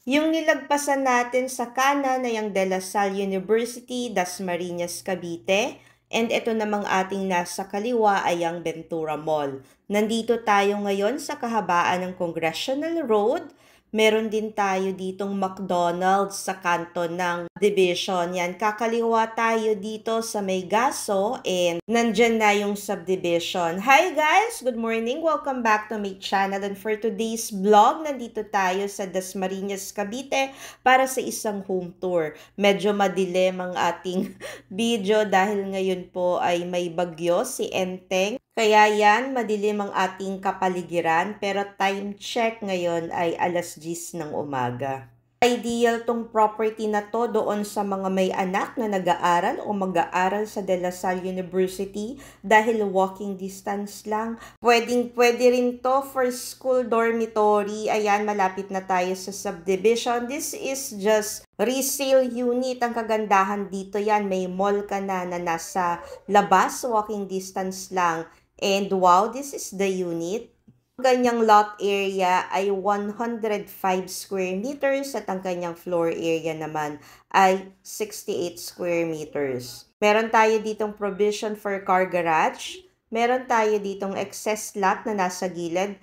Yung nilagpasan natin sa kanan na yung De La Salle University, Dasmariñas, Cavite. And ito namang ating nasa kaliwa ay ang Ventura Mall. Nandito tayo ngayon sa kahabaan ng Congressional Road. Meron din tayo ditong McDonald's sa kanto ng Division. Yan, kakaliwa tayo dito sa may Gaso and nandyan na yung subdivision. Hi guys! Good morning! Welcome back to my channel. And for today's vlog, nandito tayo sa Dasmariñas, Cavite para sa isang home tour. Medyo madilim ang ating video dahil ngayon po ay may bagyo si Enteng. Kaya yan, madilim ang ating kapaligiran, pero time check ngayon ay alas 10 ng umaga. Ideal tong property na to doon sa mga may anak na nag-aaral o mag-aaral sa De La Salle University dahil walking distance lang. Pwede rin to for school dormitory. Ayan, malapit na tayo sa subdivision. This is just resale unit. Ang kagandahan dito yan, may mall ka na nasa labas, walking distance lang. And wow, this is the unit. Ang kanyang lot area ay 105 square meters at ang kanyang floor area naman ay 68 square meters. Meron tayo ditong provision for car garage. Meron tayo ditong excess lot na nasa gilid.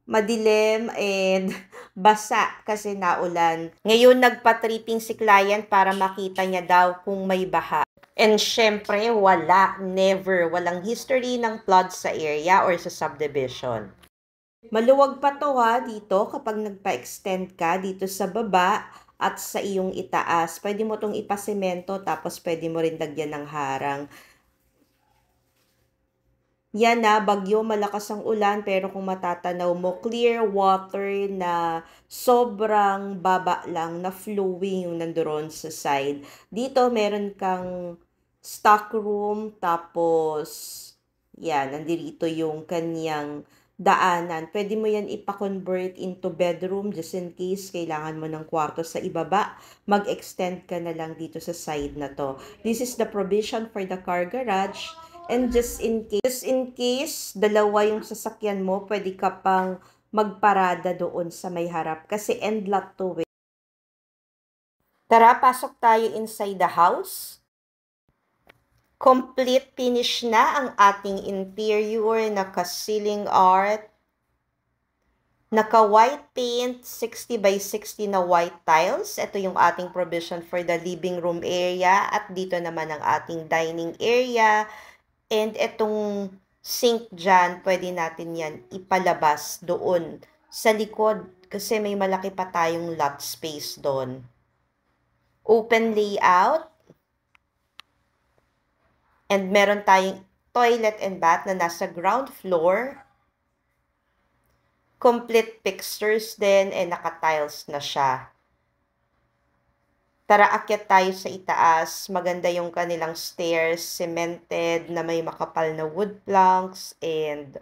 Madilim and basa kasi naulan. Ngayon nagpa-tripping si client para makita niya daw kung may baha. And syempre, walang history ng flood sa area or sa subdivision. Maluwag pa to ha dito kapag nagpa-extend ka dito sa baba at sa iyong itaas. Pwede mo tong ipasemento tapos pwede mo rin lagyan ng harang. Yan na, bagyo, malakas ang ulan, pero kung matatanaw mo, clear water na sobrang baba lang, na flowing yung nandoon sa side. Dito, meron kang stock room, tapos, yan, nandito yung kanyang daanan. Pwede mo yan ipa-convert into bedroom, just in case kailangan mo ng kwarto sa ibaba, mag-extend ka na lang dito sa side na to. This is the provision for the car garage. And just in case, dalawa yung sasakyan mo, pwede ka pang magparada doon sa may harap. Kasi end lot to eh. Tara, pasok tayo inside the house. Complete finish na ang ating interior, naka-ceiling art, naka-white paint, 60 by 60 na white tiles. Ito yung ating provision for the living room area. At dito naman ang ating dining area. And itong sink dyan, pwede natin yan ipalabas doon sa likod kasi may malaki pa tayong lot space doon. Open layout. And meron tayong toilet and bath na nasa ground floor. Complete fixtures din and naka-tiles na siya. Tara, akyat tayo sa itaas. Maganda yung kanilang stairs, cemented na may makapal na wood planks and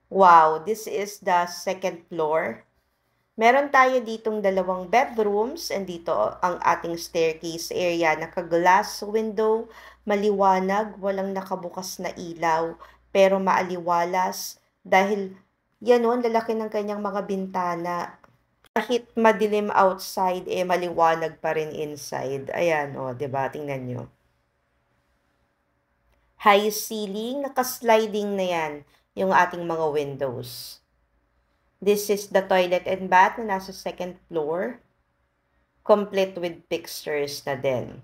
wow, this is the second floor. Meron tayo ditong dalawang bedrooms and dito ang ating staircase area. Naka-glass window, maliwanag, walang nakabukas na ilaw, pero maaliwalas dahil yan o, lalaki ng kanyang mga bintana. Kahit madilim outside, maliwanag pa rin inside. Ayan, o, diba? Tingnan nyo. High ceiling, naka-sliding na yan, yung ating mga windows. This is the toilet and bath na nasa second floor. Complete with fixtures na din.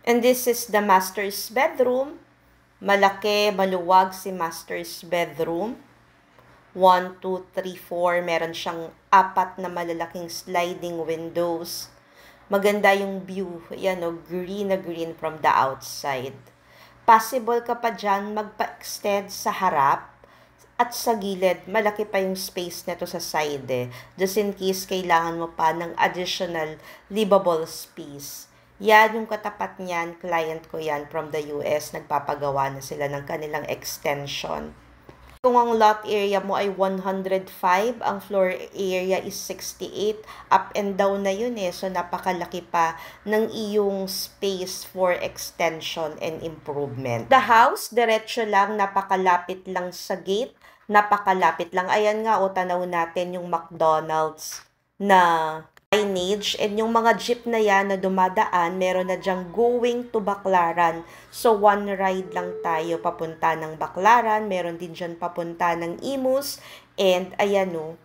And this is the master's bedroom. Malaki, maluwag si master's bedroom. 1, 2, 3, 4. Meron siyang 4 na malalaking sliding windows. Maganda yung view. Yan o, green na green from the outside. Possible ka pa dyan magpa-extend sa harap at sa gilid. Malaki pa yung space nito sa side eh. Just in case kailangan mo pa ng additional livable space. Yan yung katapat niyan, client ko yan from the US, nagpapagawa na sila ng kanilang extension. Kung ang lot area mo ay 105, ang floor area is 68, up and down na yun eh. So, napakalaki pa ng iyong space for extension and improvement. The house, diretso lang, napakalapit lang sa gate, napakalapit lang. Ayan nga, o tanaw natin yung McDonald's na signage, and yung mga jeep na yan na dumadaan, meron na dyang going to Baclaran. So, one ride lang tayo papunta ng Baclaran, meron din dyan papunta ng Imus, and ayan o,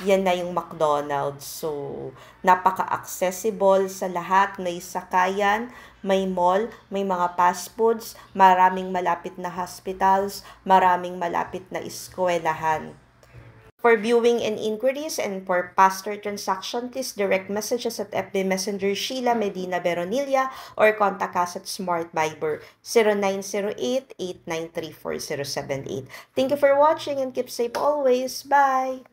yan na yung McDonald's. So, napaka-accessible sa lahat, may sakayan, may mall, may mga fast foods, maraming malapit na hospitals, maraming malapit na eskwelahan. For viewing and inquiries and for faster transaction, please direct messages at FB Messenger Sheila Medina Veronilla or contact us at Smart Viber 0908-893-4078. Thank you for watching and keep safe always. Bye!